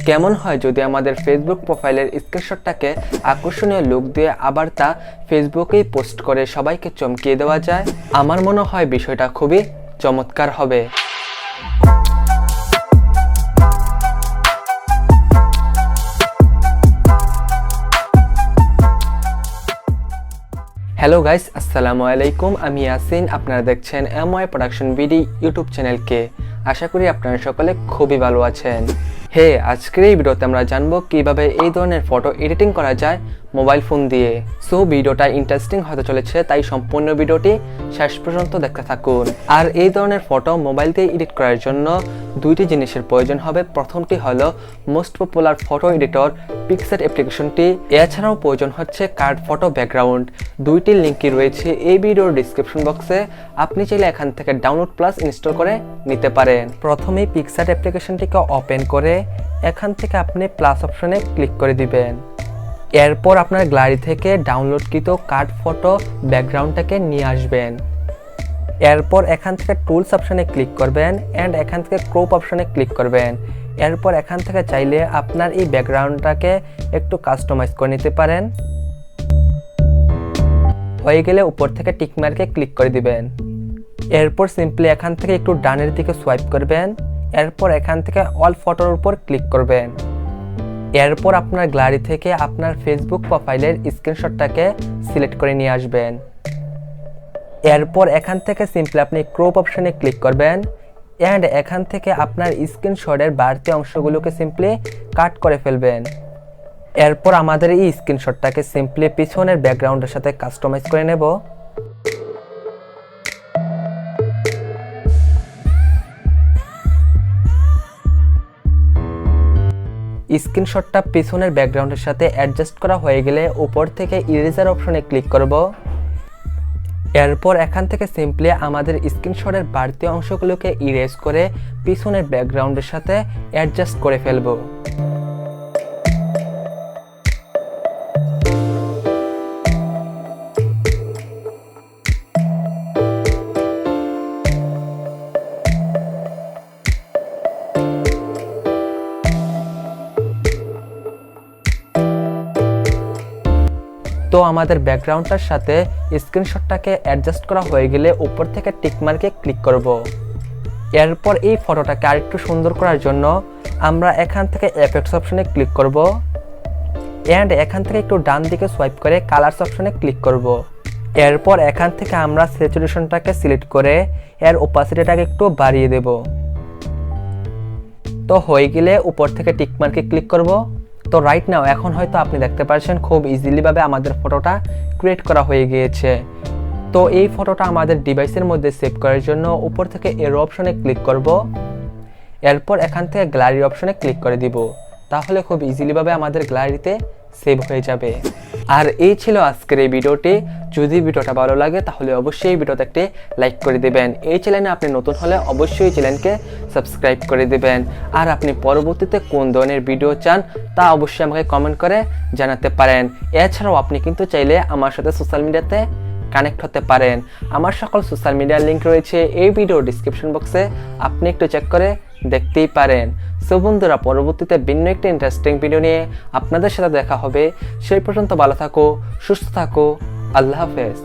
কেমন হয় যদি আমাদের ফেসবুক প্রোফাইলের স্ক্রিনশটটাকে আকর্ষণীয় লুক দিয়ে আবার তা ফেসবুকেই পোস্ট করে সবাইকে চমকিয়ে দেওয়া যায়? আমার মনে হয় বিষয়টা খুবই চমৎকার হবে। হ্যালো গাইস, আসসালামু আলাইকুম। আমি ইয়াসিন, আপনারা দেখছেন এমওয়াই প্রোডাকশন বিডি ইউটিউব চ্যানেলকে। আশা করি আপনারা সকলে খুবই ভালো আছেন। আজকের এই ভিডিওতে আমরা জানবো কিভাবে এই ধরনের ফটো এডিটিং করা যায় মোবাইল ফোন দিয়ে। সো ভিডিওটা ইন্টারেস্টিং হতে চলেছে, তাই সম্পূর্ণ ভিডিওটি শেষ পর্যন্ত দেখতে থাকুন। আর এই ধরনের ফটো মোবাইল দিয়ে এডিট করার জন্য দুইটি জিনিসের প্রয়োজন হবে। প্রথমটি হলো most popular photo editor PicsArt অ্যাপ্লিকেশনটি। এছাড়াও প্রয়োজন হচ্ছে কার্ড ফটো ব্যাকগ্রাউন্ড। দুইটি লিঙ্কই রয়েছে এই ভিডিওর ডিসক্রিপশন বক্সে। আপনি চাইলে এখান থেকে ডাউনলোড প্লাস ইনস্টল করে নিতে পারেন। প্রথমেই পিক্সার্ট অ্যাপ্লিকেশনটিকে ওপেন করে এখান থেকে আপনি প্লাস অপশনে ক্লিক করে দিবেন। এরপর আপনার গ্যালারি থেকে ডাউনলোডকৃত কার্ড ফটো ব্যাকগ্রাউন্ডটাকে নিয়ে আসবেন। এরপর এখান থেকে টুলস অপশনে ক্লিক করবেন অ্যান্ড এখান থেকে ক্রপ অপশনে ক্লিক করবেন। এরপর এখান থেকে চাইলে আপনার এই ব্যাকগ্রাউন্ডটাকে একটু কাস্টমাইজ করে নিতে পারেন। হয়ে গেলে উপর থেকে টিকমার্কে ক্লিক করে দিবেন। এরপর সিম্পলি এখান থেকে একটু ডানের দিকে সোয়াইপ করবেন। এরপর এখান থেকে অল ফটোর উপর ক্লিক করবেন। এরপর আপনার গ্যালারি থেকে আপনার ফেসবুক প্রোফাইলের স্ক্রিনশটটাকে সিলেক্ট করে নিয়ে আসবেন। এরপর এখান থেকে সিম্পলি আপনি ক্রপ অপশনে ক্লিক করবেন অ্যান্ড এখান থেকে আপনার স্ক্রিনশটের বাড়তি অংশগুলোকে সিম্পলি কাট করে ফেলবেন। এরপর আমাদের এই স্ক্রিনশটটাকে সিম্পলি পিছনের ব্যাকগ্রাউন্ডের সাথে কাস্টমাইজ করে নেব। স্ক্রিনশটটা পিছনের ব্যাকগ্রাউন্ডের সাথে অ্যাডজাস্ট করা হয়ে গেলে উপর থেকে ইরেজার অপশনে ক্লিক করব। এরপর এখান থেকে সিম্পলি আমাদের স্ক্রিনশটের বাড়তি অংশগুলোকে ইরেজ করে পিছনের ব্যাকগ্রাউন্ডের সাথে অ্যাডজাস্ট করে ফেলব। তো আমাদের ব্যাকগ্রাউন্ডটার সাথে স্ক্রিনশটটাকে অ্যাডজাস্ট করা হয়ে গেলে উপর থেকে টিকমার্কে ক্লিক করব। এরপর এই ফটোটাকে আরেকটু সুন্দর করার জন্য আমরা এখান থেকে এফেক্টস অপশনে ক্লিক করব অ্যান্ড এখান থেকে একটু ডান দিকে সোয়াইপ করে কালারস অপশনে ক্লিক করব। এরপর এখান থেকে আমরা স্যাচুরেশনটাকে সিলেক্ট করে এর ওপাসিটিটাকে একটু বাড়িয়ে দেব। তো হয়ে গেলে উপর থেকে টিকমার্কে ক্লিক করব। তো রাইট নাও এখন হয়তো আপনি দেখতে পাচ্ছেন খুব ইজিলি ভাবে আমাদের ফটোটা ক্রিয়েট করা হয়ে গিয়েছে। তো এই ফটোটা আমাদের ডিভাইসের মধ্যে সেভ করার জন্য উপর থেকে এরো অপশনে ক্লিক করব। এরপর এখান থেকে গ্যালারি অপশনে ক্লিক করে দিব। তাহলে খুব ইজিলি ভাবে আমাদের গ্যালারিতে সেভ হয়ে যাবে। আর এই ছিল আজকের এই ভিডিওটি। যদি ভিডিওটা ভালো লাগে তাহলে অবশ্যই ভিডিওতে একটি লাইক করে দিবেন। এই চ্যানেলে আপনি নতুন হলে অবশ্যই চ্যানেলকে সাবস্ক্রাইব করে দিবেন। আর আপনি পরবর্তীতে কোন ধরনের ভিডিও চান তা অবশ্যই আমাকে কমেন্ট করে জানাতে পারেন। এছাড়াও আপনি কিন্তু চাইলে আমার সাথে সোশ্যাল মিডিয়াতে কানেক্ট হতে পারেন। আমার সকল সোশ্যাল মিডিয়ার লিঙ্ক রয়েছে এই ভিডিওর ডিসক্রিপশন বক্সে, আপনি একটু চেক করে দেখতেই পারেন। সো বন্ধুরা, পরবর্তীতে ভিন্ন একটি ইন্টারেস্টিং ভিডিও নিয়ে আপনাদের সাথে দেখা হবে। সেই পর্যন্ত ভালো থাকো, সুস্থ থাকো। আল্লাহ হাফেজ।